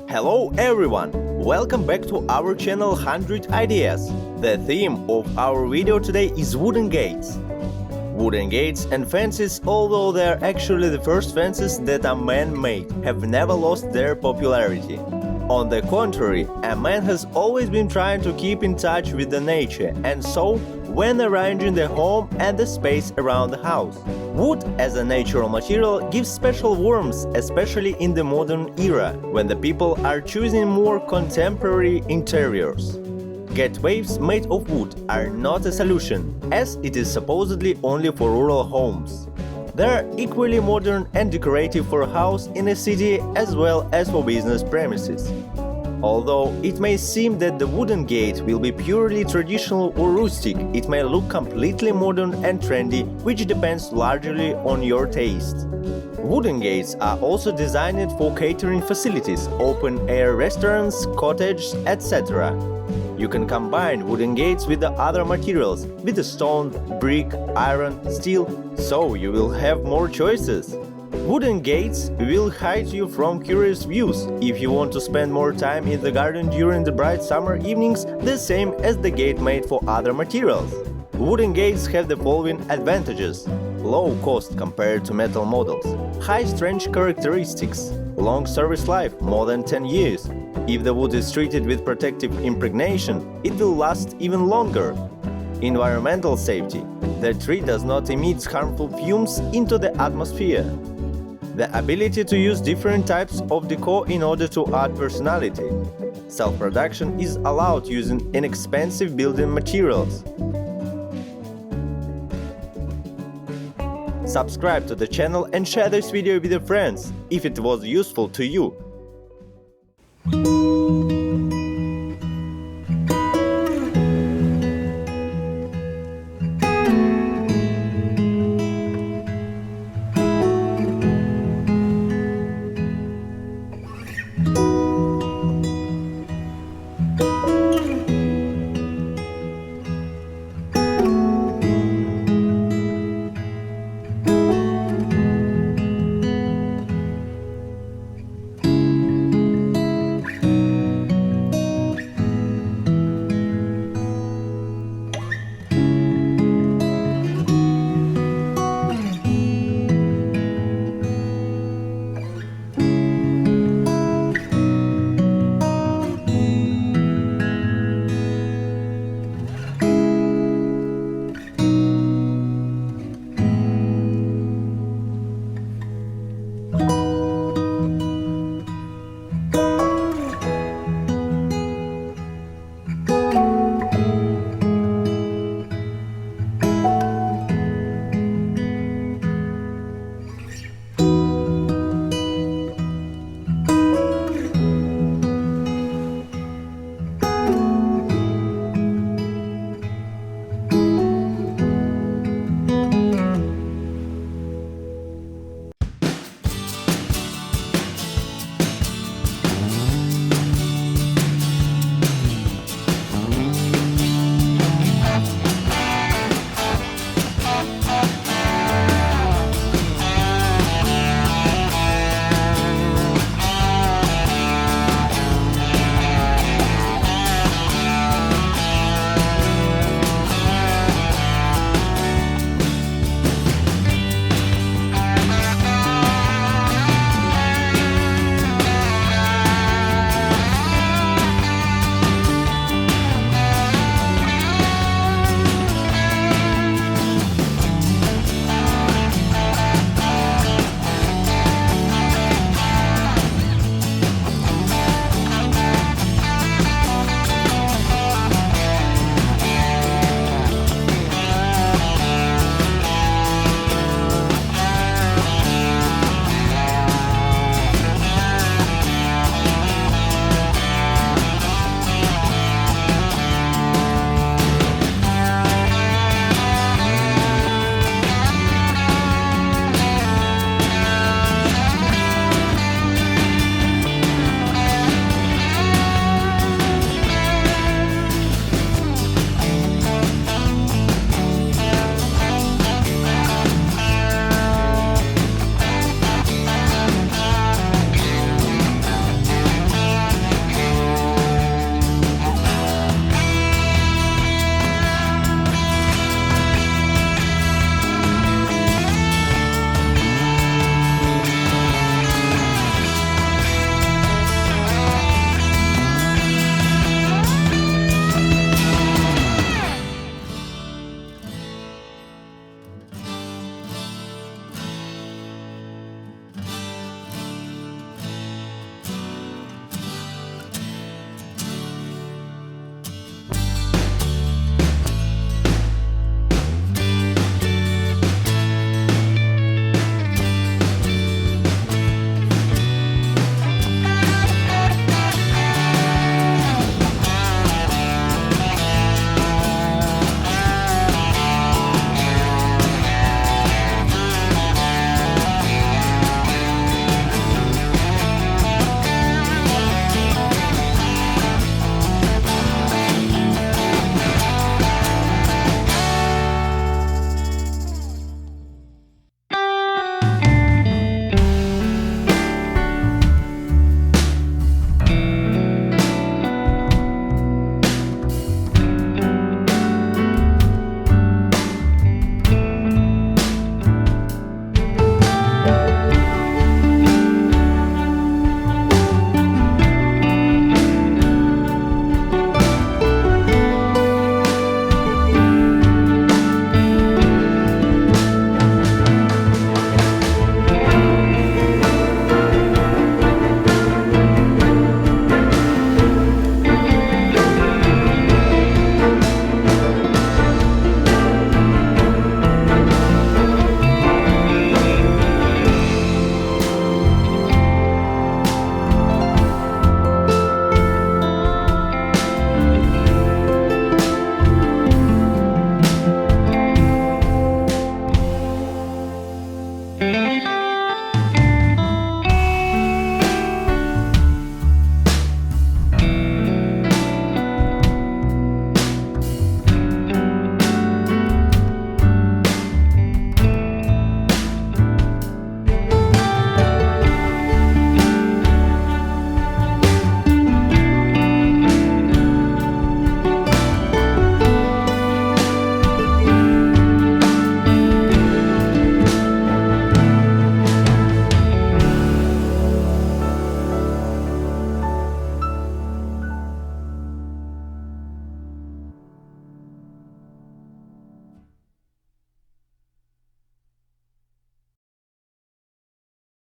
Hello everyone! Welcome back to our channel 100 Ideas. The theme of our video today is wooden gates. Wooden gates and fences, although they are actually the first fences that are man-made, have never lost their popularity. On the contrary, a man has always been trying to keep in touch with the nature, and so, when arranging the home and the space around the house. Wood as a natural material gives special warmth, especially in the modern era, when the people are choosing more contemporary interiors. Gateways made of wood are not a solution, as it is supposedly only for rural homes. They are equally modern and decorative for a house in a city as well as for business premises. Although it may seem that the wooden gate will be purely traditional or rustic, it may look completely modern and trendy, which depends largely on your taste. Wooden gates are also designed for catering facilities, open-air restaurants, cottages, etc. You can combine wooden gates with the other materials, with the stone, brick, iron, steel, so you will have more choices. Wooden gates will hide you from curious views if you want to spend more time in the garden during the bright summer evenings, the same as the gate made for other materials. Wooden gates have the following advantages: low cost compared to metal models, high strength characteristics, long service life, more than 10 years. If the wood is treated with protective impregnation, it will last even longer. Environmental safety. The tree does not emit harmful fumes into the atmosphere. The ability to use different types of decor in order to add personality. Self-production is allowed using inexpensive building materials. Subscribe to the channel and share this video with your friends if it was useful to you.